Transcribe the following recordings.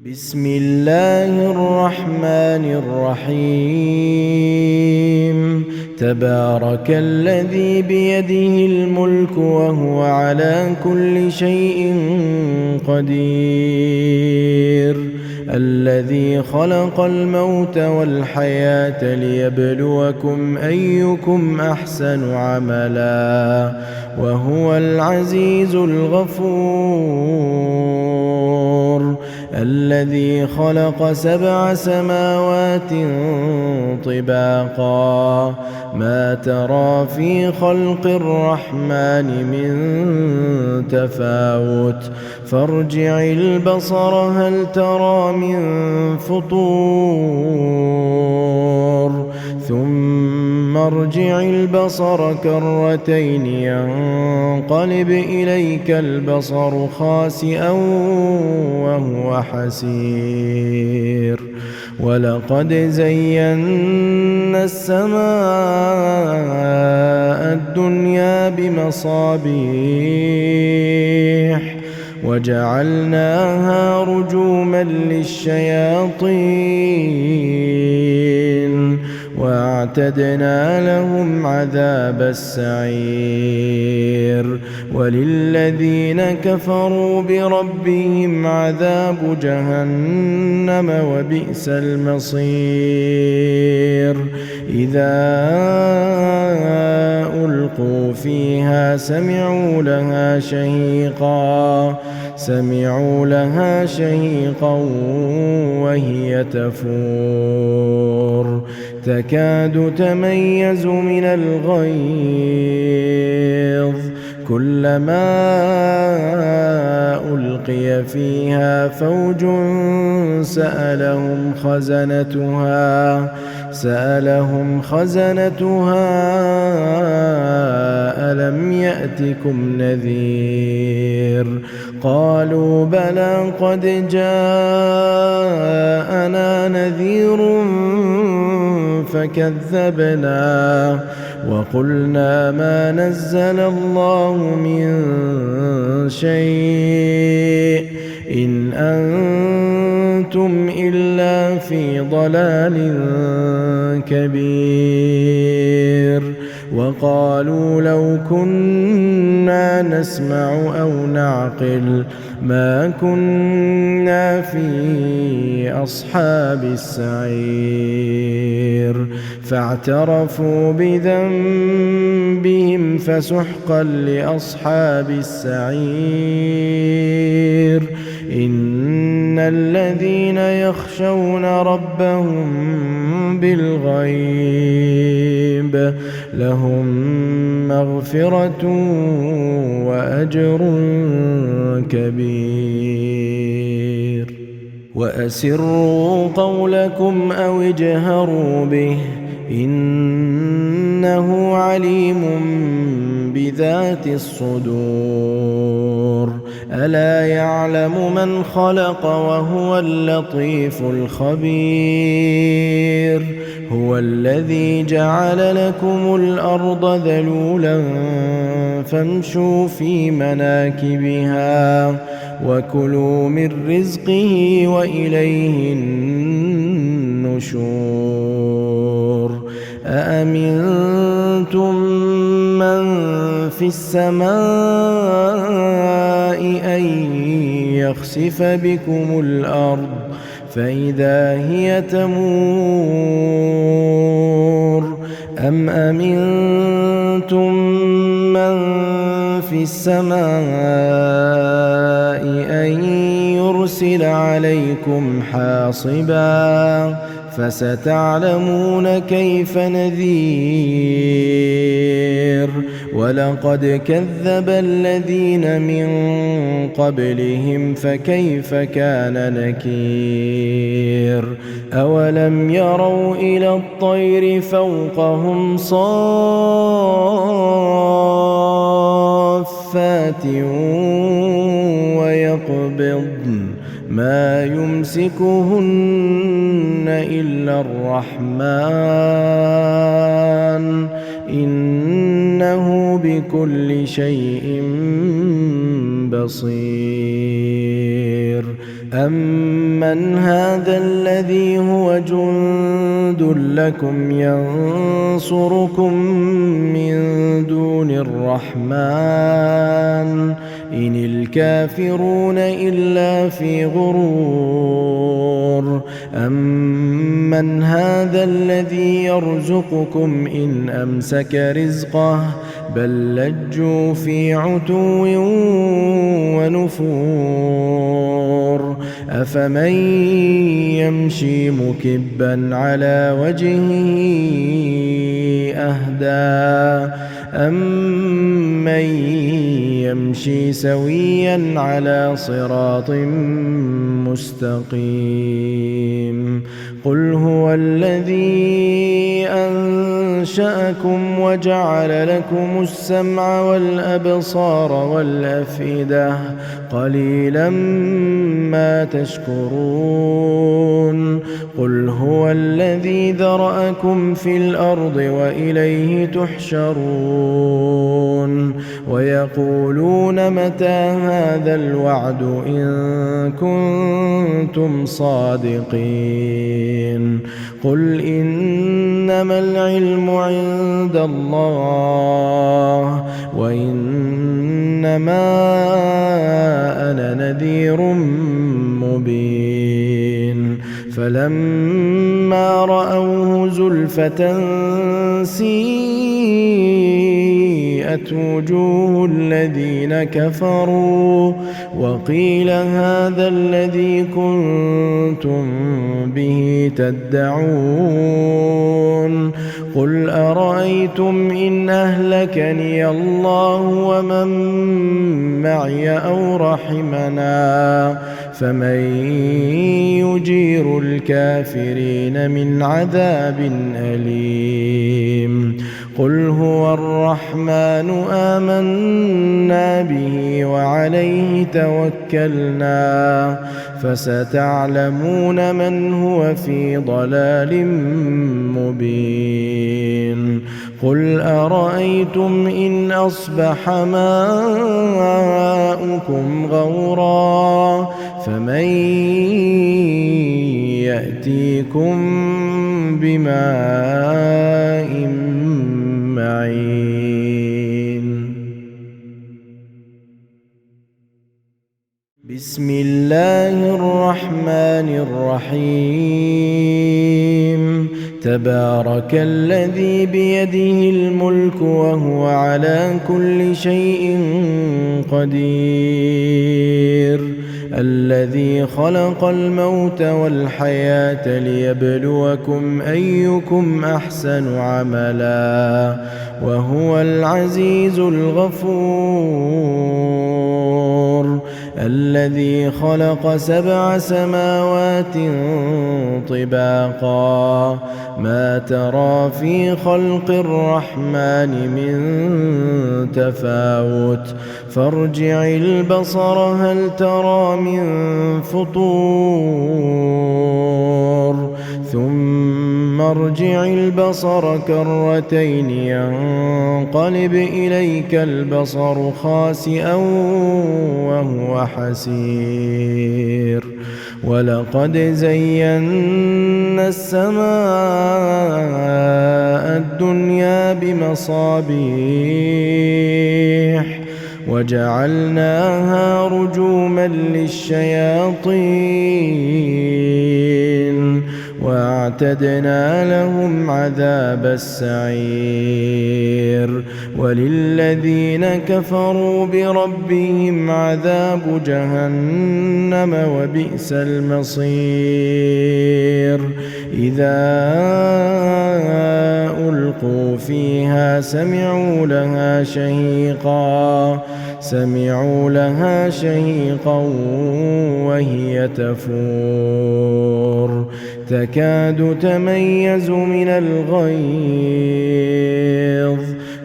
بسم الله الرحمن الرحيم تبارك الذي بيده الملك وهو على كل شيء قدير الذي خلق الموت والحياة ليبلوكم أيكم أحسن عملا وهو العزيز الغفور الذي خلق 7 سماوات طباقا ما ترى في خلق الرحمن من تفاوت فارجع البصر هل ترى من فطور ثم ارجع البصر كرتين ينقلب إليك البصر خاسئا وهو حسير ولقد زينا السماء الدنيا بمصابيح وجعلناها رجوما للشياطين وأعتدنا لهم عذاب السعير وللذين كفروا بربهم عذاب جهنم وبئس المصير إذا ألقوا فيها سمعوا لها شهيقا وهي تفور تكاد تميز من الغيظ كلما ألقي فيها فوج سألهم خزنتها ألم يأتكم نذير قالوا بلى قد جاءنا نذير فكذبنا وقلنا ما نزل الله من شيء إن أنتم إلا في ضلال كبير وقالوا لو كنا نسمع أو نعقل ما كنا في أصحاب السعير فاعترفوا بذنبهم فسحقا لأصحاب السعير إن الذين يخشون ربهم بالغيب لهم مغفرة وأجر كبير وأسروا قولكم أو اجهروا به إنه عليم بذات الصدور ألا يعلم من خلق وهو اللطيف الخبير هو الذي جعل لكم الأرض ذلولا فامشوا في مناكبها وكلوا من رزقه وإليه النشور أأمنتم من في السماء أن يخسف بكم الأرض فإذا هي تمور أم أمنتم من في السماء أن يرسل عليكم حاصبا فستعلمون كيف نذير ولقد كذب الذين من قبلهم فكيف كان نكير أولم يروا إلى الطير فوقهم صافات ويقبضن ما يمسكهن إلا الرحمن إنه بكل شيء بصير أَمَّنْ هَذَا الَّذِي هُوَ جُندٌ لَّكُمْ يَنصُرُكُم مِّن دُونِ الرَّحْمَٰنِ إِنِ الْكَافِرُونَ إِلَّا فِي غُرُورٍ أَمَّنْ هَذَا الَّذِي يَرْزُقُكُمْ إِنْ أَمْسَكَ رِزْقَهُ بَل لَّجُّوا فِي عُتُوٍّ وَنُفُورٍ أَفَمَن يَمْشِي مُكِبًّا عَلَىٰ وَجْهِهِ أَهْدَىٰ أَمَّن يَمْشِي سَوِيًّا عَلَىٰ صِرَاطٍ مُّسْتَقِيمٍ قُلْ هُوَ الَّذِي أَنشَأَكُمْ وَجَعَلَ لَكُمُ السَّمْعَ وَالْأَبْصَارَ وَالْأَفْئِدَةَ قَلِيلًا مَّا تَشْكُرُونَ قُلْ هُوَ الَّذِي ذَرَأَكُمْ فِي الْأَرْضِ وَإِلَيْهِ تُحْشَرُونَ وَيَقُولُونَ مَتَىٰ هَٰذَا الْوَعْدُ إِن كُنتُمْ صَادِقِينَ قُلْ إِنَّمَا الْعِلْمُ عِندَ اللَّهِ وَإِنَّمَا أَنَا نَذِيرٌ مُّبِينٌ فَلَمَّا رَأَوْهُ زُلْفَةً سِيئَتْ وُجُوهُ الَّذِينَ كَفَرُوا وَقِيلَ هَٰذَا الَّذِي كُنتُم بِهِ تَدَّعُونَ قُلْ أَرَأَيْتُمْ إِنْ أَهْلَكَنِيَ اللَّهُ وَمَن مَّعِيَ أَوْ رَحِمَنَا فَمَن يُجِيرُ الْكَافِرِينَ مِنْ عَذَابٍ أَلِيمٍ قُلْ هُوَ الرَّحْمَٰنُ آمَنَّا بِهِ وَعَلَيْهِ تَوَكَّلْنَا فَسَتَعْلَمُونَ مَنْ هُوَ فِي ضَلَالٍ مُّبِينٍ قُلْ أَرَأَيْتُمْ إِنْ أَصْبَحَ مَاؤُكُمْ غَوْرًا فَمَن يَأْتِيكُم بِمَاءٍ معين بسم الله الرحمن الرحيم تبارك الذي بيده الملك وهو على كل شيء قدير الذي خلق الموت والحياة ليبلوكم أيكم أحسن عملا وهو العزيز الغفور الذي خلق 7 سماوات طباقا ما ترى في خلق الرحمن من تفاوت فارجع البصر هل ترى من فطور ثم ارجع البصر كرتين ينقلب إليك البصر خاسئا وهو حسير ولقد زينا السماء الدنيا بمصابيح وجعلناها رجوما للشياطين وأعتدنا لهم عذاب السعير وللذين كفروا بربهم عذاب جهنم وبئس المصير إذا ألقوا فيها سمعوا لها شهيقا وهي تفور تكاد تميز من الغيظ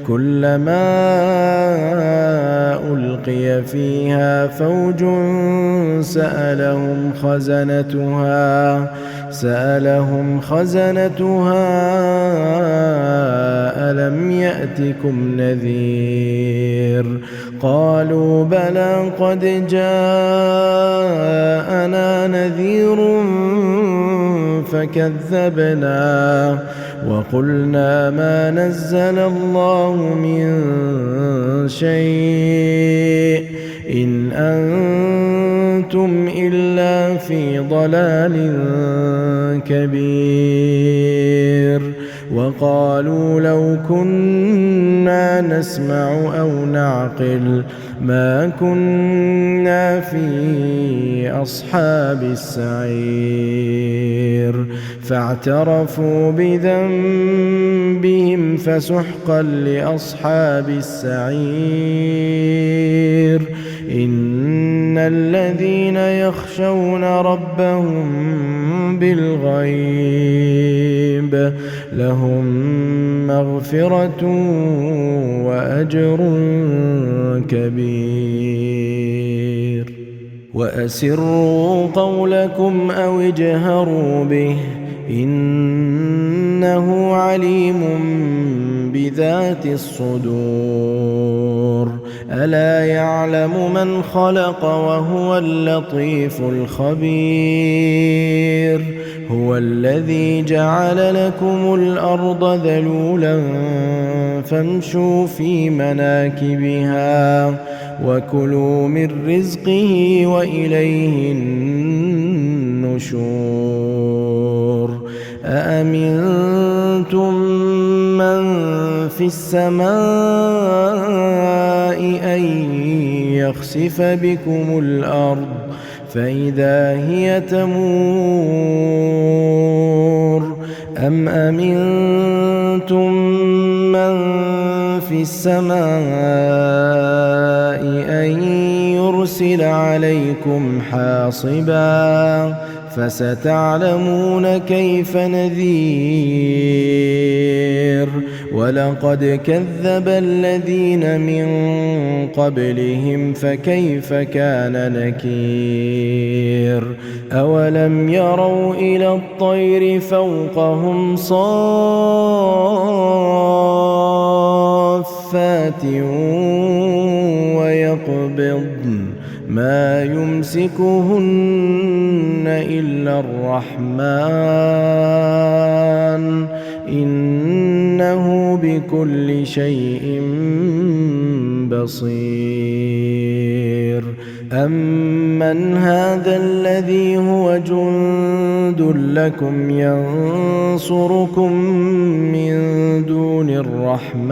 كلما ألقي فيها فوج سألهم خزنتها ألم يأتكم نذير قالوا بلى قد جاءنا نذير فكذبنا وقلنا ما نزل الله من شيء إن أنتم إلا في ضلال كبير. وقالوا لو كنا نسمع أو نعقل ما كنا في أصحاب السعير. فاعترفوا بذنبهم فسحقا لأصحاب السعير. إن الذين يخشون ربهم بالغيب لهم مغفرة وأجر كبير. وأسروا قولكم أو اجهروا به إنه عليم بذات الصدور. ألا يعلم من خلق وهو اللطيف الخبير. هو الذي جعل لكم الأرض ذلولا فامشوا في مناكبها وكلوا من رزقه وإليه النشور. أأمنتم من في السماء أن يخسف بكم الأرض فإذا هي تمور أم أمنتم من في السماء أن يرسل عليكم حاصبا فستعلمون كيف نذير. ولقد كذب الذين من قبلهم فكيف كان نكير. أولم يروا إلى الطير فوقهم صافات ويقبضن ما يمسكهن إلا الرحمن إنه بكل شيء بصير. أمن هذا الذي هو جند لكم ينصركم من دون الرحمن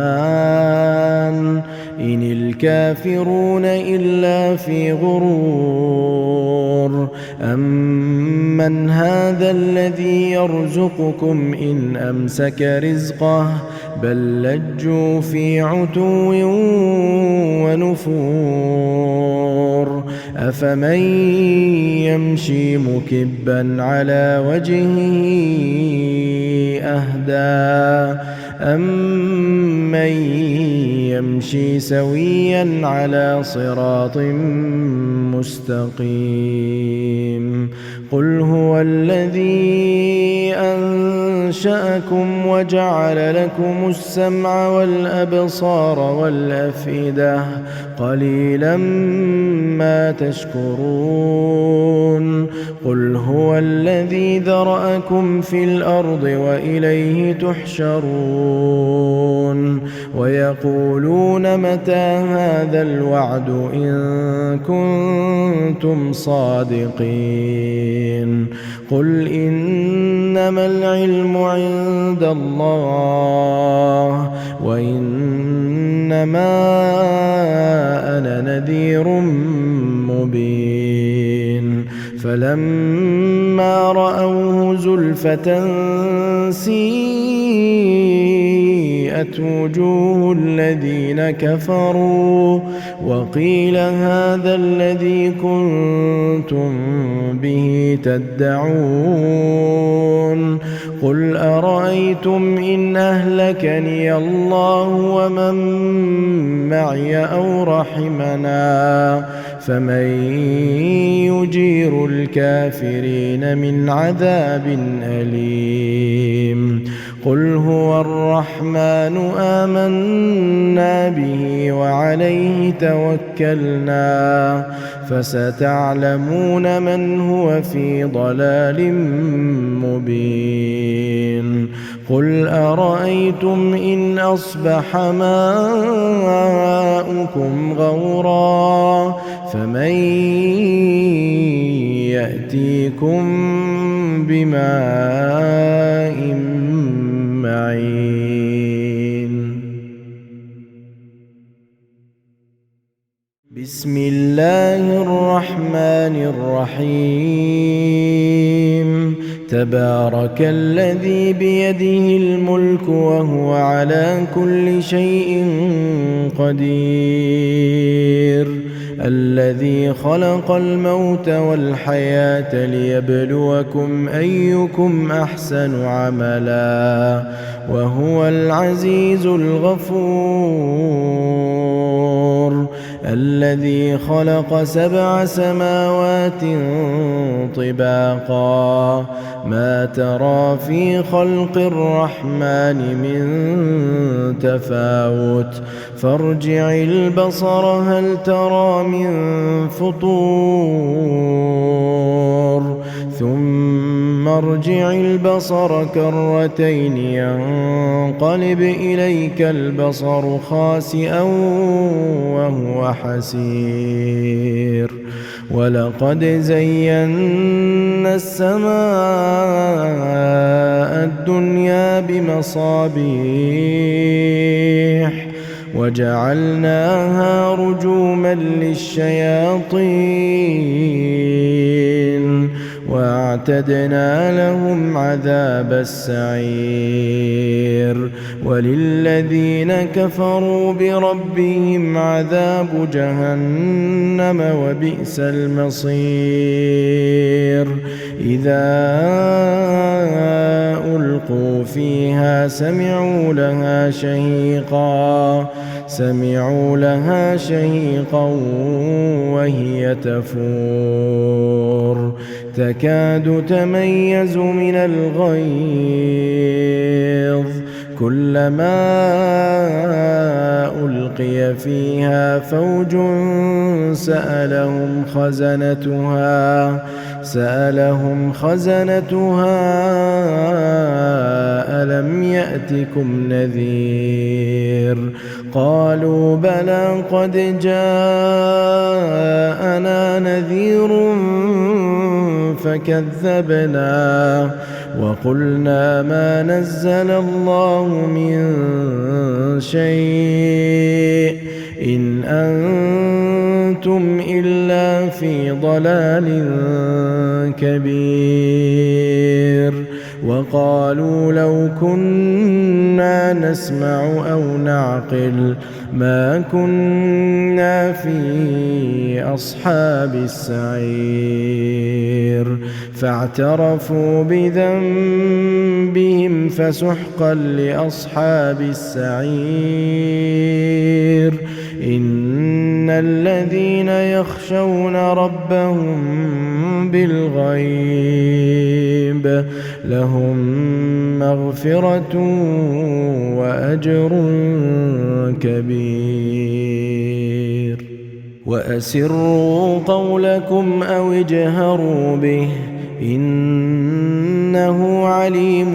إن الكافرون إلا في غرور. أمن هذا الذي يرزقكم إن أمسك رزقه بل لجوا في عتو ونفور. أفمن يمشي مكبا على وجهه أهدى أمن يمشي سويا على صراط مستقيم. قل هو الذي أنشأكم وجعل لكم السمع والأبصار والأفئدة قليلا ما تشكرون. قل هو الذي ذرأكم في الأرض وإليه تحشرون. ويقولون متى هذا الوعد إن كنتم صادقين. قل إنما العلم عند الله وإنما أنا نذير مبين. فلما رأوه زلفة سيئت وجوه الذين كفروا وقيل هذا الذي كنتم به تدعون. قل أرأيتم إن أهلكني الله ومن معي أو رحمنا فمن يجير الكافرين من عذاب أليم قل هو الرحمن آمنا به وعليه توكلنا فستعلمون من هو في ضلال مبين قل أرأيتم إن أصبح ماؤكم غورا فمن يأتيكم بماء معين بسم الله الرحمن الرحيم تبارك الذي بيده الملك وهو على كل شيء قدير الذي خلق الموت والحياة ليبلوكم أيكم أحسن عملا وهو العزيز الغفور الذي خلق 7 سماوات طباقا ما ترى في خلق الرحمن من تفاوت فارجع البصر هل ترى من فطور ثم ارجع البصر كرتين ينقلب إليك البصر خاسئا وهو حسير ولقد زينا السماء الدنيا بمصابيح وجعلناها رجوما للشياطين واعتدنا لهم عذاب السعير وللذين كفروا بربهم عذاب جهنم وبئس المصير إذا ألقوا فيها سمعوا لها شهيقا وهي تفور تكاد تميز من الغيظ كلما ألقي فيها فوج سألهم خزنتها ألم يأتكم نذير قالوا بلى قد جاءنا نذير فكذبنا وقلنا ما نزل الله من شيء إن أنتم إلا في ضلال كبير وقالوا لو كنا نسمع أو نعقل ما كنا في أصحاب السعير فاعترفوا بذنبهم فسحقا لأصحاب السعير إن الذين يخشون ربهم بالغيب لهم مغفرة وأجر كبير وأسروا قولكم أو اجهروا به إنه عليم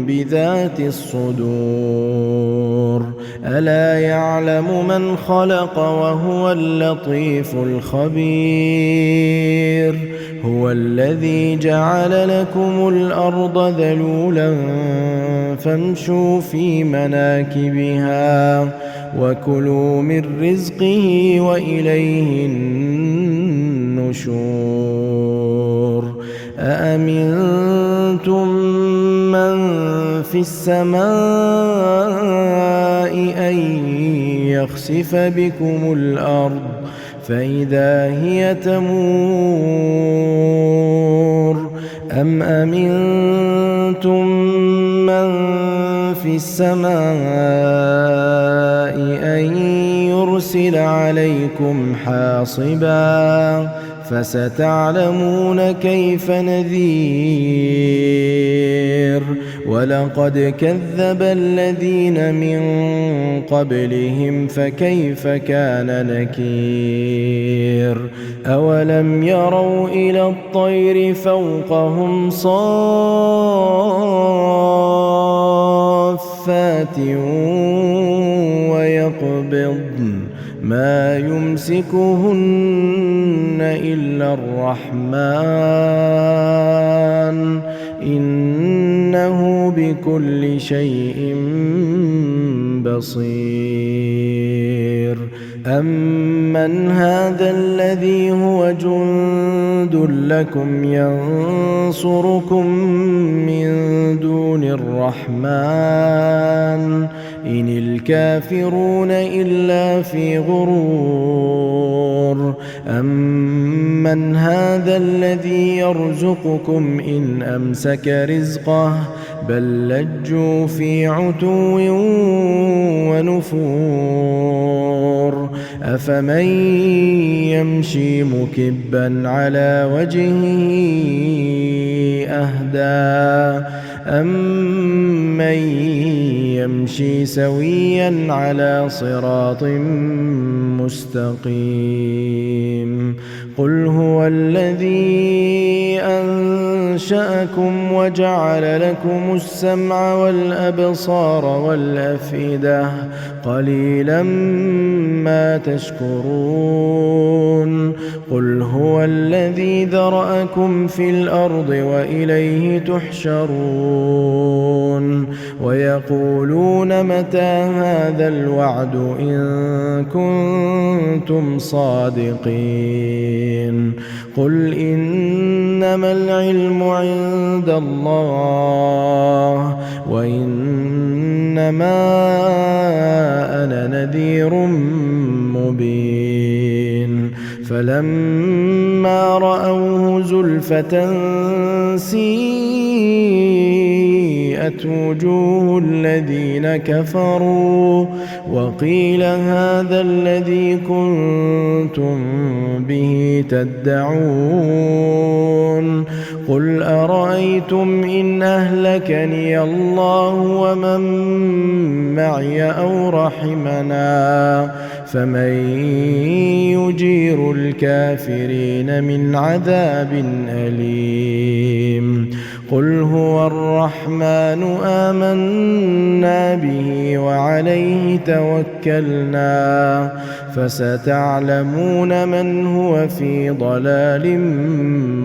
بذات الصدور ألا يعلم من خلق وهو اللطيف الخبير هو الذي جعل لكم الأرض ذلولا فامشوا في مناكبها وكلوا من رزقه وإليه النشور أأمنتم من في السماء أن يخسف بكم الأرض فإذا هي تمور أم أمنتم من في السماء أن ليرسل عليكم حاصبا فستعلمون كيف نذير ولقد كذب الذين من قبلهم فكيف كان نكير أولم يروا إلى الطير فوقهم صافات ويقبضن ما يمسكهن إلا الرحمن إنه بكل شيء بصير أمن هذا الذي هو جند لكم ينصركم من دون الرحمن إن الكافرون إلا في غرور أمن هذا الذي يرزقكم إن أمسك رزقه بل لجوا في عتو ونفور أفمن يمشي مكبا على وجهه أهدى أمن يمشي سويا على صراط مستقيم قل هو الذي أنشأكم وجعل لكم السمع والأبصار والأفئدة قليلا ما تشكرون قل هو الذي ذرأكم في الأرض وإليه تحشرون ويقولون متى هذا الوعد إن كنتم صادقين قل إنما العلم عند الله وإنما أنا نذير مبين فلما رأوه زلفة سيئت وجوه الذين كفروا وقيل هذا الذي كنتم به تدعون قل أرأيتم إن أهلكني الله ومن معي أو رحمنا فمن يجير الكافرين من عذاب أليم قل هو الرحمن آمنا به وعليه توكلنا فستعلمون من هو في ضلال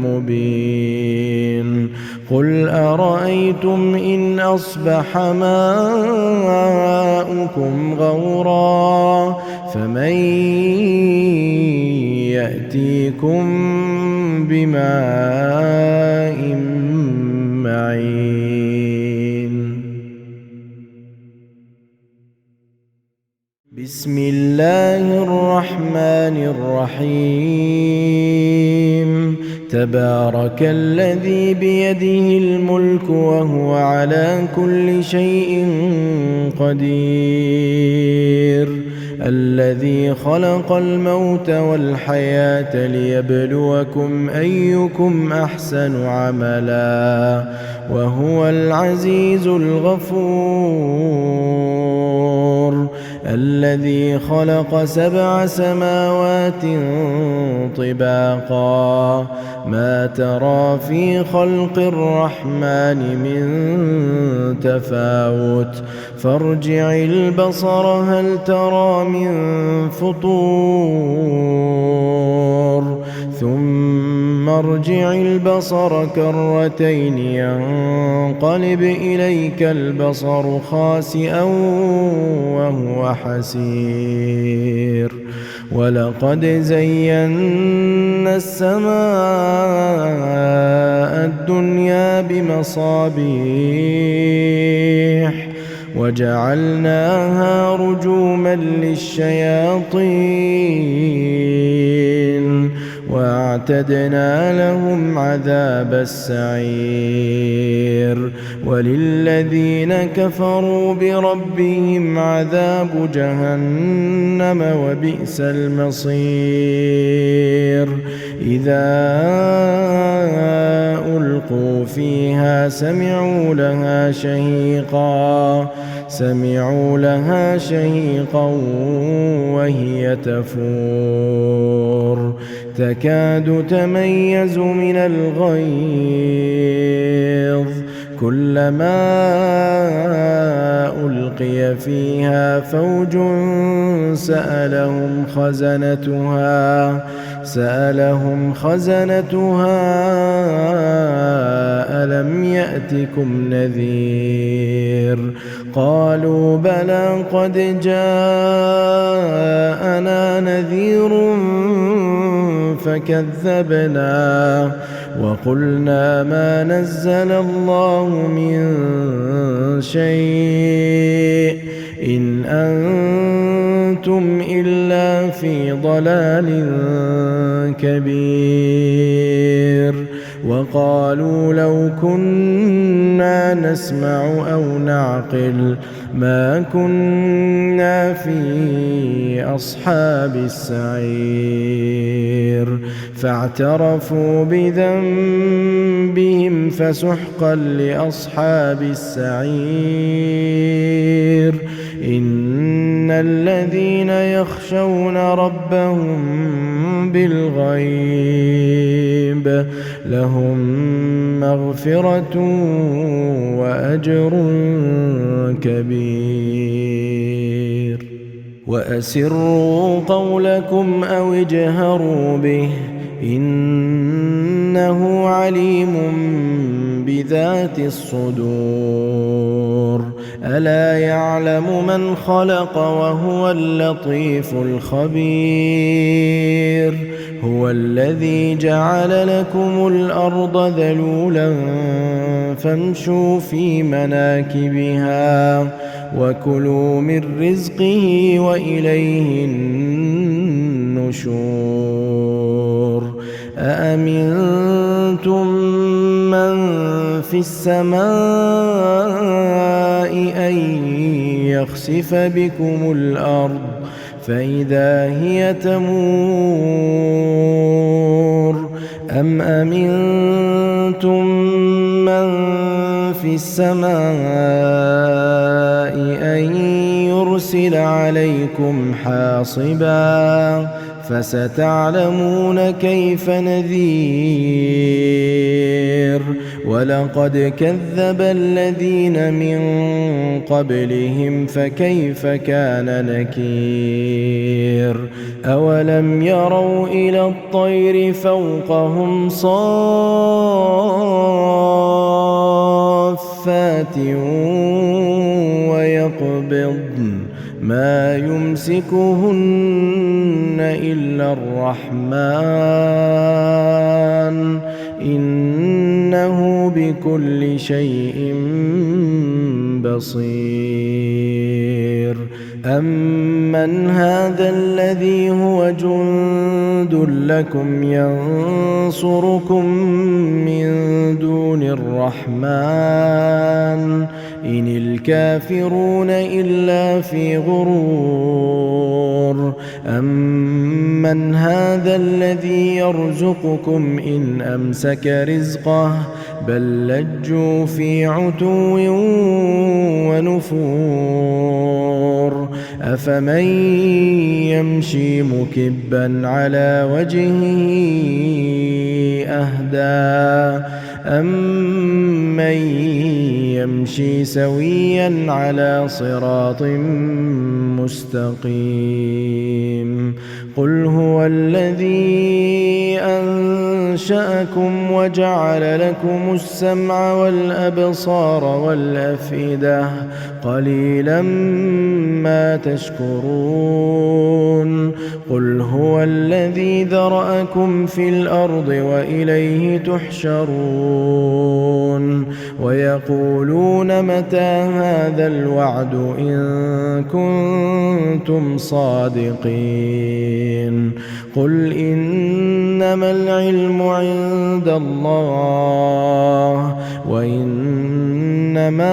مبين قل أرأيتم إن أصبح ماؤكم غورا فمن يأتيكم بماء معين بسم الله الرحمن الرحيم تبارك الذي بيده الملك وهو على كل شيء قدير الذي خلق الموت والحياة ليبلوكم أيكم أحسن عملا وهو العزيز الغفور الذي خلق 7 سماوات طباقا ما ترى في خلق الرحمن من تفاوت فارجع البصر هل ترى من فطور ثم ارجع البصر كرتين ينقلب إليك البصر خاسئا وهو حسير ولقد زينا السماء الدنيا بمصابيح وجعلناها رجوما للشياطين وأعتدنا لهم عذاب السعير وللذين كفروا بربهم عذاب جهنم وبئس المصير إذا ألقوا فيها سمعوا لها شهيقا وهي تفور تكاد تميز من الغيظ كلما ألقي فيها فوج سألهم خزنتها ألم يأتكم نذير قالوا بلى قد جاءنا نذير فكذبنا وقلنا ما نزل الله من شيء إن أنتم إلا في ضلال كبير وقالوا لو كنا نسمع أو نعقل ما كنا في أصحاب السعير فاعترفوا بذنبهم فسحقا لأصحاب السعير إن الذين يخشون ربهم بالغيب لهم مغفرة وأجر كبير وأسروا قولكم أو اجهروا به إنه عليم بذات الصدور ألا يعلم من خلق وهو اللطيف الخبير هو الذي جعل لكم الأرض ذلولا فامشوا في مناكبها وكلوا من رزقه وإليه النشور أأمنتم من في السماء أن يخسف بكم الأرض فإذا هي تمور أم أمنتم من في السماء أن يرسل عليكم حاصبا فستعلمون كيف نذير ولقد كذب الذين من قبلهم فكيف كان نكير أولم يروا إلى الطير فوقهم صافات ويقبضن ما يمسكهن إلا الرحمن إنه بكل شيء بصير أمن هذا الذي هو جند لكم ينصركم من دون الرحمن إن الكافرون إلا في غرور أمن هذا الذي يرزقكم إن أمسك رزقه بل لجوا في عتو ونفور أفمن يمشي مكبا على وجهه أهدى أمن يمشي سويا على صراط مستقيم قل هو الذي أنشأكم وجعل لكم السمع والأبصار والأفئدة قليلا ما تشكرون قل هو الذي ذرأكم في الأرض وإليه تحشرون ويقولون متى هذا الوعد إن كنتم صادقين قل إنما العلم عند الله وإنما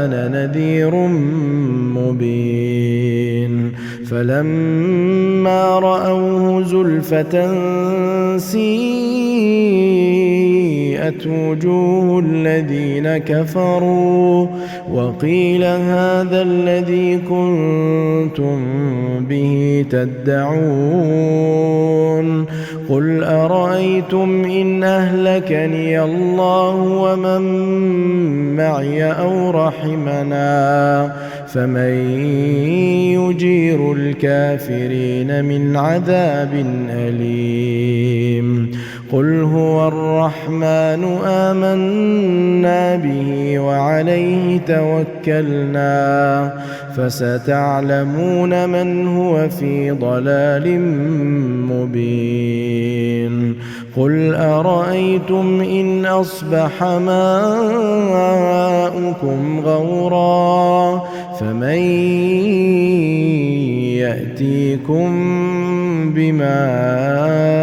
أنا نذير مبين فلما رأوه زلفة سيئت وجوه الذين كفروا وقيل هذا الذي كنتم به تدعون قل أرأيتم إن أهلكني الله ومن معي أو رحمنا فمن يجير الكافرين من عذاب أليم قل هو الرحمن آمنا به وعليه توكلنا فستعلمون من هو في ضلال مبين قل أرأيتم إن أصبح ماؤكم غورا فمن يأتيكم بماء